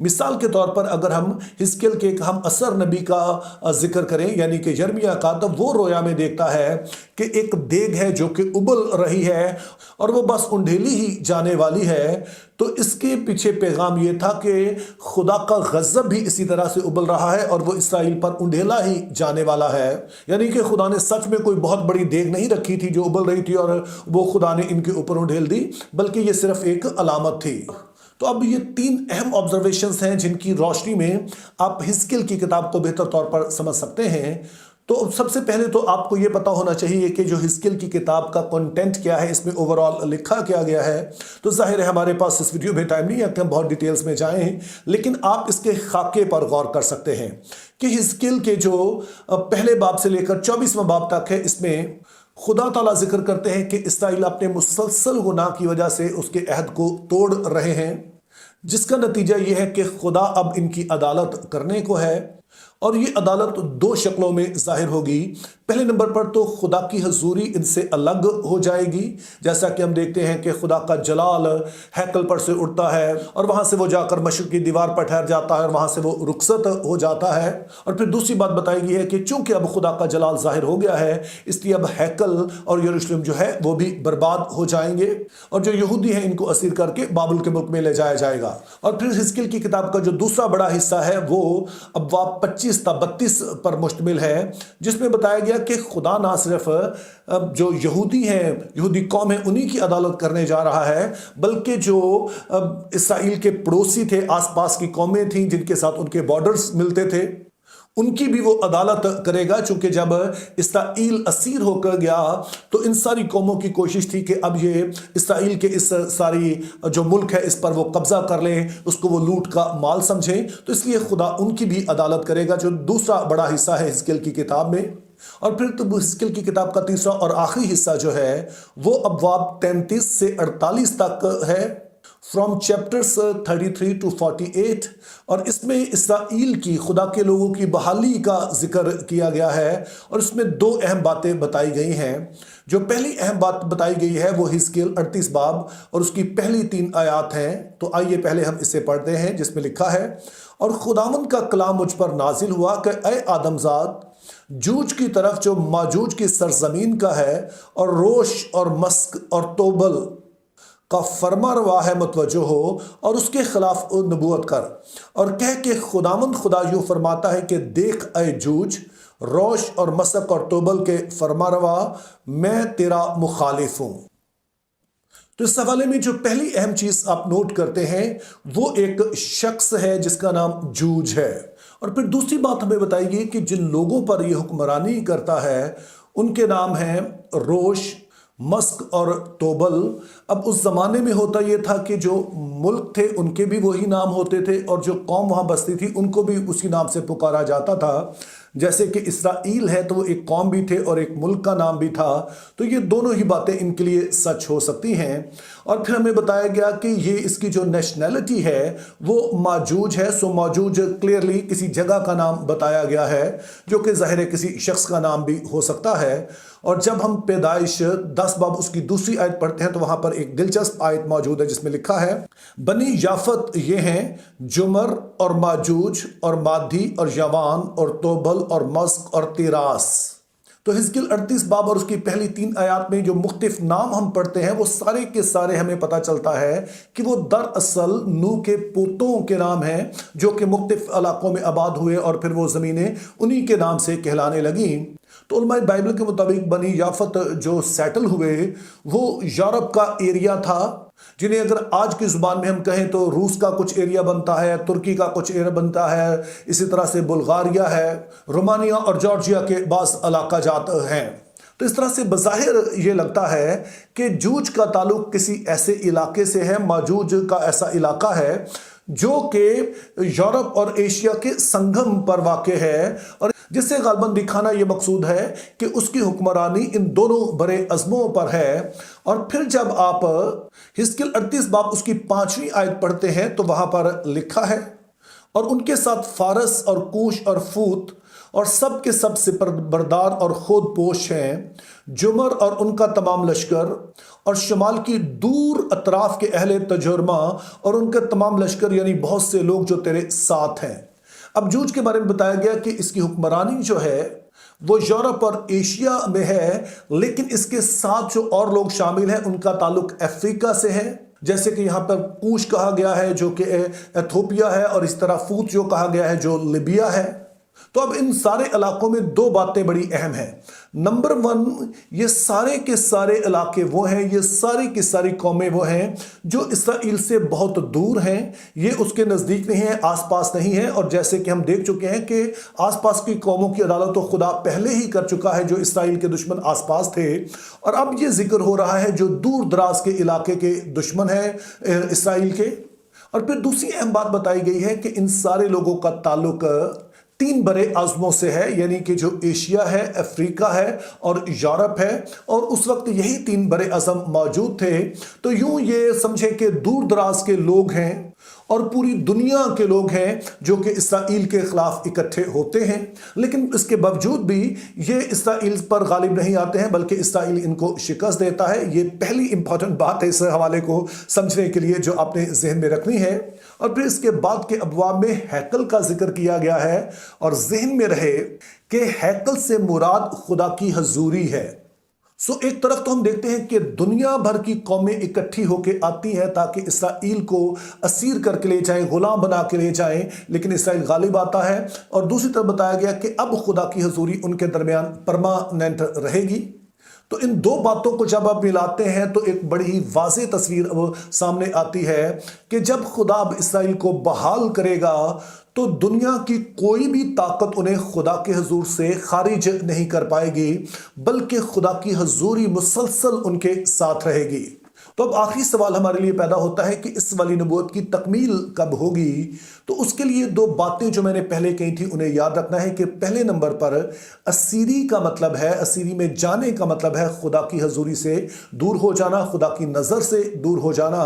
مثال کے طور پر اگر ہم حزقیل کے ایک ہم اثر نبی کا ذکر کریں یعنی کہ یرمیہ کا، تو وہ رویا میں دیکھتا ہے کہ ایک دیگ ہے جو کہ ابل رہی ہے اور وہ بس انڈھیلی ہی جانے والی ہے، تو اس کے پیچھے پیغام یہ تھا کہ خدا کا غضب بھی اسی طرح سے ابل رہا ہے اور وہ اسرائیل پر انڈھیلا ہی جانے والا ہے، یعنی کہ خدا نے سچ میں کوئی بہت بڑی دیگ نہیں رکھی تھی جو ابل رہی تھی اور وہ خدا نے ان کے اوپر انڈھیل دی، بلکہ یہ صرف ایک علامت تھی۔ تو اب یہ 3 اہم آبزرویشنز ہیں جن کی روشنی میں آپ حزقیل کی کتاب کو بہتر طور پر سمجھ سکتے ہیں۔ تو سب سے پہلے تو آپ کو یہ پتا ہونا چاہیے کہ جو حزقیل کی کتاب کا کنٹینٹ کیا ہے، اس میں اوورآل لکھا کیا گیا ہے۔ تو ظاہر ہے ہمارے پاس اس ویڈیو میں ٹائم نہیں ہے کہ ہم بہت ڈیٹیلز میں جائیں، لیکن آپ اس کے خاکے پر غور کر سکتے ہیں کہ حزقیل کے جو پہلے باب سے لے کر 24واں باب تک ہے، اس میں خدا تعالیٰ ذکر کرتے ہیں کہ اسرائیل اپنے مسلسل گناہ کی وجہ سے اس کے عہد کو توڑ رہے ہیں، جس کا نتیجہ یہ ہے کہ خدا اب ان کی عدالت کرنے کو ہے، اور یہ عدالت 2 شکلوں میں ظاہر ہوگی۔ پہلے نمبر پر تو خدا کی حضوری ان سے الگ ہو جائے گی، جیسا کہ ہم دیکھتے ہیں کہ خدا کا جلال ہیکل پر سے اٹھتا ہے اور وہاں سے وہ جا کر مشرق کی دیوار پر ٹھہر جاتا ہے اور وہاں سے وہ رخصت ہو جاتا ہے۔ اور پھر دوسری بات بتائی گئی ہے کہ چونکہ اب خدا کا جلال ظاہر ہو گیا ہے، اس لیے اب ہیکل اور یروشلم جو ہے وہ بھی برباد ہو جائیں گے، اور جو یہودی ہیں ان کو اسیر کر کے بابل کے ملک میں لے جایا جائے گا۔ اور پھر حزقیل کی کتاب کا جو دوسرا بڑا حصہ ہے وہ ابواب 25 تا 32 پر مشتمل ہے، جس میں بتایا گیا کہ خدا نہ صرف جو یہودی ہیں، یہودی قوم ہے، انہی کی عدالت کرنے جا رہا ہے، بلکہ جو اسرائیل کے پڑوسی تھے، آس پاس کی قومیں تھیں جن کے ساتھ ان کے بارڈرز ملتے تھے، ان کی بھی وہ عدالت کرے گا، چونکہ جب اسرائیل اسیر ہو کر گیا تو ان ساری قوموں کی کوشش تھی کہ اب یہ اسرائیل کے اس ساری جو ملک ہے اس پر وہ قبضہ کر لیں، اس کو وہ لوٹ کا مال سمجھیں، تو اس لیے خدا ان کی بھی عدالت کرے گا، جو دوسرا بڑا حصہ ہے حزقیل کی کتاب میں۔ اور پھر تو حزقیل کی کتاب کا تیسرا اور آخری حصہ جو ہے وہ ابواب 33 سے 48 تک ہے، فرام چیپٹرز 33 to 48، اور اس میں اسرائیل کی، خدا کے لوگوں کی بحالی کا ذکر کیا گیا ہے، اور اس میں 2 اہم باتیں بتائی گئی ہیں۔ جو پہلی اہم بات بتائی گئی ہے وہ حزقیل 38 باب اور اس کی پہلی 3 آیات ہیں۔ تو آئیے پہلے ہم اسے پڑھتے ہیں، جس میں لکھا ہے، اور خداوند کا کلام مجھ پر نازل ہوا کہ اے آدم زاد، جوج کی طرف جو ماجوج کی سرزمین کا ہے اور روش اور مسک اور توبل کا فرما روا ہے متوجہ ہو اور اس کے خلاف نبوت کر اور کہہ کہ خداوند خدا یوں فرماتا ہے کہ دیکھ اے جوج، روش اور مسک اور توبل کے فرما روا، میں تیرا مخالف ہوں۔ تو اس حوالے میں جو پہلی اہم چیز آپ نوٹ کرتے ہیں وہ ایک شخص ہے جس کا نام جوج ہے، اور پھر دوسری بات ہمیں بتائی گئی کہ جن لوگوں پر یہ حکمرانی کرتا ہے ان کے نام ہیں روش، مسک اور توبل۔ اب اس زمانے میں ہوتا یہ تھا کہ جو ملک تھے ان کے بھی وہی نام ہوتے تھے، اور جو قوم وہاں بستی تھی ان کو بھی اسی نام سے پکارا جاتا تھا، جیسے کہ اسرائیل ہے تو وہ ایک قوم بھی تھے اور ایک ملک کا نام بھی تھا، تو یہ دونوں ہی باتیں ان کے لیے سچ ہو سکتی ہیں۔ اور پھر ہمیں بتایا گیا کہ یہ اس کی جو نیشنلٹی ہے وہ ماجوج ہے، سو ماجوج کلیئرلی کسی جگہ کا نام بتایا گیا ہے، جو کہ ظاہر ہے کسی شخص کا نام بھی ہو سکتا ہے۔ اور جب ہم پیدائش 10 باب اس کی دوسری آیت پڑھتے ہیں تو وہاں پر ایک دلچسپ آیت موجود ہے جس میں لکھا ہے، بنی یافت یہ ہیں جمر اور ماجوج اور مادھی اور یوان اور توبل اور مسک اور تیراس۔ تو حزقیل 38 باب اور اس کی پہلی 3 آیات میں جو مختلف نام ہم پڑھتے ہیں وہ سارے کے سارے ہمیں پتہ چلتا ہے کہ وہ دراصل نوح کے پوتوں کے نام ہیں جو کہ مختلف علاقوں میں آباد ہوئے اور پھر وہ زمینیں انہی کے نام سے کہلانے لگیں۔ تو علماء بائبل کے مطابق بنی یافت جو سیٹل ہوئے وہ یورپ کا ایریا تھا، جنہیں اگر آج کی زبان میں ہم کہیں تو روس کا کچھ ایریا بنتا ہے، ترکی کا کچھ ایریا بنتا ہے، اسی طرح سے بلغاریہ ہے، رومانیہ اور جارجیا کے بعض علاقہ جات ہیں۔ تو اس طرح سے بظاہر یہ لگتا ہے کہ جوج کا تعلق کسی ایسے علاقے سے ہے، ماجوج کا ایسا علاقہ ہے جو کہ یورپ اور ایشیا کے سنگم پر واقع ہے، اور جس سے غالباً دکھانا یہ مقصود ہے کہ اس کی حکمرانی ان دونوں بڑے عظموں پر ہے۔ اور پھر جب آپ حزقیل 38 باب اس کی 5ویں آیت پڑھتے ہیں تو وہاں پر لکھا ہے، اور ان کے ساتھ فارس اور کوش اور فوت اور سب کے سب سپربردار اور خود پوش ہیں، جمر اور ان کا تمام لشکر، اور شمال کی دور اطراف کے اہل تجرمہ اور ان کے تمام لشکر، یعنی بہت سے لوگ جو تیرے ساتھ ہیں۔ اب جوج کے بارے میں بتایا گیا کہ اس کی حکمرانی جو ہے وہ یورپ اور ایشیا میں ہے، لیکن اس کے ساتھ جو اور لوگ شامل ہیں ان کا تعلق افریقہ سے ہے، جیسے کہ یہاں پر کوش کہا گیا ہے جو کہ ایتھوپیا ہے، اور اس طرح فوت جو کہا گیا ہے جو لیبیا ہے۔ تو اب ان سارے علاقوں میں دو باتیں بڑی اہم ہیں۔ نمبر ون، یہ سارے کے سارے علاقے وہ ہیں، یہ ساری کی ساری قومیں وہ ہیں جو اسرائیل سے بہت دور ہیں، یہ اس کے نزدیک نہیں ہیں، آس پاس نہیں ہیں، اور جیسے کہ ہم دیکھ چکے ہیں کہ آس پاس کی قوموں کی عدالت و خدا پہلے ہی کر چکا ہے جو اسرائیل کے دشمن آس پاس تھے، اور اب یہ ذکر ہو رہا ہے جو دور دراز کے علاقے کے دشمن ہیں اسرائیل کے۔ اور پھر دوسری اہم بات بتائی گئی ہے کہ ان سارے لوگوں کا تعلق تین بڑے اعظموں سے ہے، یعنی کہ جو ایشیا ہے، افریقہ ہے اور یورپ ہے، اور اس وقت یہی تین بڑے اعظم موجود تھے۔ تو یوں یہ سمجھیں کہ دور دراز کے لوگ ہیں اور پوری دنیا کے لوگ ہیں جو کہ اسرائیل کے خلاف اکٹھے ہوتے ہیں، لیکن اس کے باوجود بھی یہ اسرائیل پر غالب نہیں آتے ہیں بلکہ اسرائیل ان کو شکست دیتا ہے۔ یہ پہلی امپورٹنٹ بات ہے اس حوالے کو سمجھنے کے لیے جو آپ نے ذہن میں رکھنی ہے۔ اور پھر اس کے بعد کے ابواب میں ہیکل کا ذکر کیا گیا ہے، اور ذہن میں رہے کہ ہیکل سے مراد خدا کی حضوری ہے۔ ایک طرف تو ہم دیکھتے ہیں کہ دنیا بھر کی قومیں اکٹھی ہو کے آتی ہیں تاکہ اسرائیل کو اسیر کر کے لے جائیں، غلام بنا کے لے جائیں، لیکن اسرائیل غالب آتا ہے، اور دوسری طرف بتایا گیا کہ اب خدا کی حضوری ان کے درمیان پرماننٹ رہے گی۔ تو ان دو باتوں کو جب آپ ملاتے ہیں تو ایک بڑی ہی واضح تصویر سامنے آتی ہے کہ جب خدا اب اسرائیل کو بحال کرے گا تو دنیا کی کوئی بھی طاقت انہیں خدا کے حضور سے خارج نہیں کر پائے گی، بلکہ خدا کی حضوری مسلسل ان کے ساتھ رہے گی۔ تو اب آخری سوال ہمارے لیے پیدا ہوتا ہے کہ اس والی نبوت کی تکمیل کب ہوگی؟ تو اس کے لیے دو باتیں جو میں نے پہلے کہی تھی انہیں یاد رکھنا ہے کہ پہلے نمبر پر اسیری کا مطلب ہے، اسیری میں جانے کا مطلب ہے خدا کی حضوری سے دور ہو جانا، خدا کی نظر سے دور ہو جانا،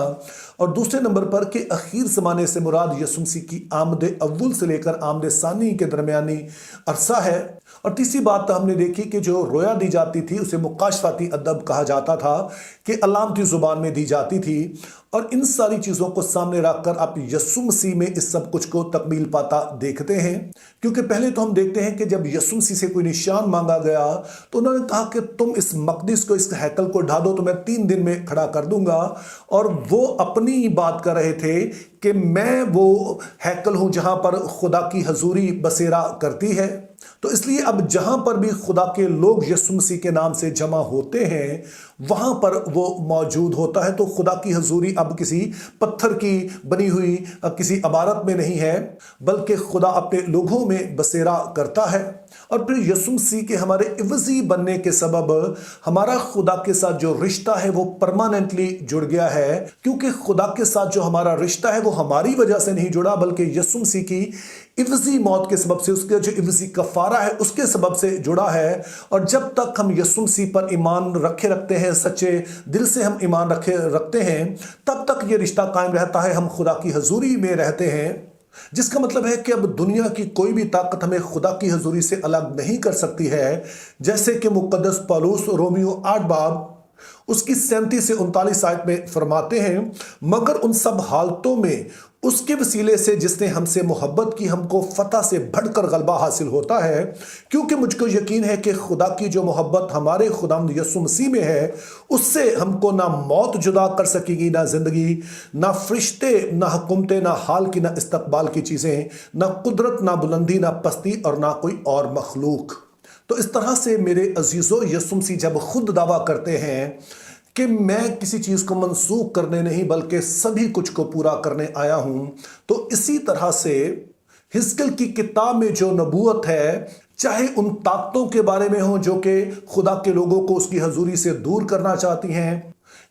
اور دوسرے نمبر پر کہ اخیر زمانے سے مراد یسوع مسیح کی آمد اول سے لے کر آمد ثانی کے درمیانی عرصہ ہے۔ اور تیسری بات ہم نے دیکھی کہ جو رویا دی جاتی تھی اسے مکاشفاتی ادب کہا جاتا تھا کہ علامتی زبان میں دی جاتی تھی، اور ان ساری چیزوں کو سامنے رکھ کر آپ یسوع مسیح میں اس سب کچھ کو تکمیل پاتا دیکھتے ہیں۔ کیونکہ پہلے تو ہم دیکھتے ہیں کہ جب یسوع مسیح سے کوئی نشان مانگا گیا تو انہوں نے کہا کہ تم اس مقدس کو، اس ہیکل کو ڈھا دو تو میں 3 دن میں کھڑا کر دوں گا، اور وہ اپنی بات کر رہے تھے کہ میں وہ ہیکل ہوں جہاں پر خدا کی حضوری بسیرا کرتی ہے۔ تو اس لیے اب جہاں پر بھی خدا کے لوگ یسوع مسیح کے نام سے جمع ہوتے ہیں وہاں پر وہ موجود ہوتا ہے۔ تو خدا کی حضوری اب کسی پتھر کی بنی ہوئی کسی عمارت میں نہیں ہے، بلکہ خدا اپنے لوگوں میں بسیرا کرتا ہے۔ اور پھر یسوع مسیح کے ہمارے عوضی بننے کے سبب ہمارا خدا کے ساتھ جو رشتہ ہے وہ پرماننٹلی جڑ گیا ہے، کیونکہ خدا کے ساتھ جو ہمارا رشتہ ہے وہ ہماری وجہ سے نہیں جڑا بلکہ یسوع مسیح کی عوضی موت کے سبب سے، اس کا جو عوضی کفارہ ہے اس کے سبب سے جڑا ہے۔ اور جب تک ہم یسوع مسیح پر ایمان رکھتے ہیں، سچے دل سے ہم ایمان رکھتے ہیں، تب تک یہ رشتہ قائم رہتا ہے، ہم خدا کی حضوری میں رہتے ہیں، جس کا مطلب ہے کہ اب دنیا کی کوئی بھی طاقت ہمیں خدا کی حضوری سے الگ نہیں کر سکتی ہے۔ جیسے کہ مقدس پولس رومیو 8 باب اس کی 37 سے 39 آیت میں فرماتے ہیں، مگر ان سب حالتوں میں اس کے وسیلے سے جس نے ہم سے محبت کی ہم کو فتح سے بڑھ کر غلبہ حاصل ہوتا ہے، کیونکہ مجھ کو یقین ہے کہ خدا کی جو محبت ہمارے خداوند یسوع مسیح میں ہے اس سے ہم کو نہ موت جدا کر سکے گی، نہ زندگی، نہ فرشتے، نہ حکومتیں، نہ حال کی، نہ استقبال کی چیزیں، نہ قدرت، نہ بلندی، نہ پستی، اور نہ کوئی اور مخلوق۔ تو اس طرح سے میرے عزیزو یسوع مسیح جب خود دعویٰ کرتے ہیں کہ میں کسی چیز کو منسوخ کرنے نہیں بلکہ سبھی کچھ کو پورا کرنے آیا ہوں، تو اسی طرح سے حزقیل کی کتاب میں جو نبوت ہے، چاہے ان طاقتوں کے بارے میں ہوں جو کہ خدا کے لوگوں کو اس کی حضوری سے دور کرنا چاہتی ہیں،